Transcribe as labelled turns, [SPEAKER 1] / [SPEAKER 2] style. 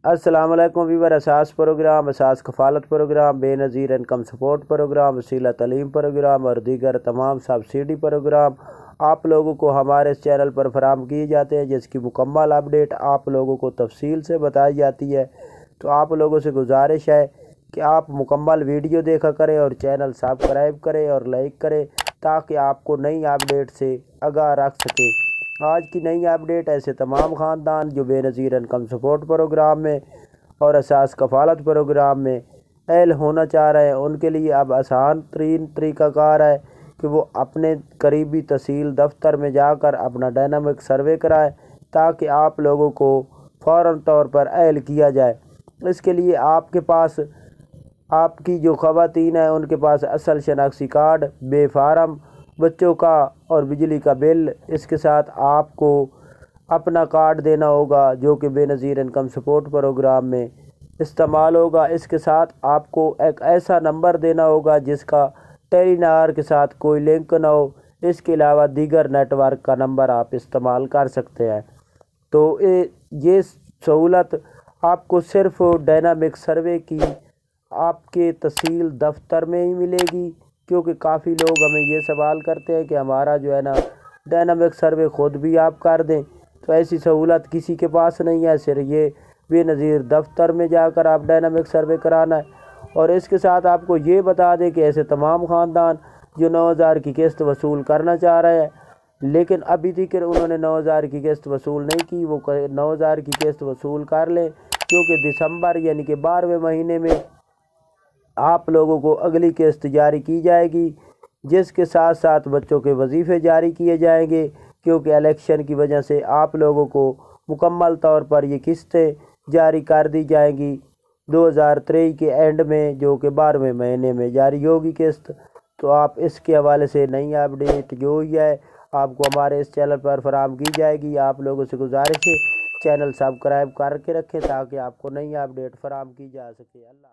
[SPEAKER 1] السلام علیکم ویور، اساس پروگرام، اساس کفالت پروگرام، بے نظیر انکم سپورٹ پروگرام، وسیلہ تعلیم پروگرام اور دیگر تمام سبسڈی پروگرام آپ لوگوں کو ہمارے اس چینل پر فراہم کیے جاتے ہیں، جس کی مکمل اپڈیٹ آپ لوگوں کو تفصیل سے بتائی جاتی ہے۔ تو آپ لوگوں سے گزارش ہے کہ آپ مکمل ویڈیو دیکھا کریں اور چینل سبسکرائب کریں اور لائک کریں تاکہ آپ کو نئی اپڈیٹ سے آگاہ رکھ سکیں۔ آج کی نئی اپڈیٹ ایسے تمام خاندان جو بے نظیر انکم سپورٹ پروگرام میں اور اساس کفالت پروگرام میں اہل ہونا چاہ رہے ہیں، ان کے لیے اب آسان ترین طریقہ کار ہے کہ وہ اپنے قریبی تحصیل دفتر میں جا کر اپنا ڈائنامک سروے کرائیں تاکہ آپ لوگوں کو فوراً طور پر اہل کیا جائے۔ اس کے لیے آپ کے پاس آپ کی جو خواتین ہیں ان کے پاس اصل شناختی کارڈ، بے فارم، بچوں کا اور بجلی کا بل، اس کے ساتھ آپ کو اپنا کارڈ دینا ہوگا جو کہ بے نظیر انکم سپورٹ پروگرام میں استعمال ہوگا۔ اس کے ساتھ آپ کو ایک ایسا نمبر دینا ہوگا جس کا ٹیلی نار کے ساتھ کوئی لنک نہ ہو۔ اس کے علاوہ دیگر نیٹ ورک کا نمبر آپ استعمال کر سکتے ہیں۔ تو یہ سہولت آپ کو صرف ڈائنامک سروے کی آپ کے تحصیل دفتر میں ہی ملے گی، کیونکہ کافی لوگ ہمیں یہ سوال کرتے ہیں کہ ہمارا جو ہے نا ڈائنامک سروے خود بھی آپ کر دیں، تو ایسی سہولت کسی کے پاس نہیں ہے، صرف یہ بے نظیر دفتر میں جا کر آپ ڈائنامک سروے کرانا ہے۔ اور اس کے ساتھ آپ کو یہ بتا دیں کہ ایسے تمام خاندان جو 9,000 کی قسط وصول کرنا چاہ رہے ہیں لیکن ابھی تک انہوں نے 9,000 کی قسط وصول نہیں کی، وہ 9,000 کی قسط وصول کر لیں، کیونکہ دسمبر یعنی کہ 12ویں مہینے میں آپ لوگوں کو اگلی قسط جاری کی جائے گی، جس کے ساتھ ساتھ بچوں کے وظیفے جاری کیے جائیں گے، کیونکہ الیکشن کی وجہ سے آپ لوگوں کو مکمل طور پر یہ قسطیں جاری کر دی جائیں گی 2023 کے اینڈ میں، جو کہ 12ویں مہینے میں جاری ہوگی قسط۔ تو آپ اس کے حوالے سے نئی اپڈیٹ جو ہوئی ہے آپ کو ہمارے اس چینل پر فراہم کی جائے گی۔ آپ لوگوں سے گزارش ہے چینل سبسکرائب کر کے رکھیں تاکہ آپ کو نئی اپڈیٹ فراہم کی جا سکے۔ اللہ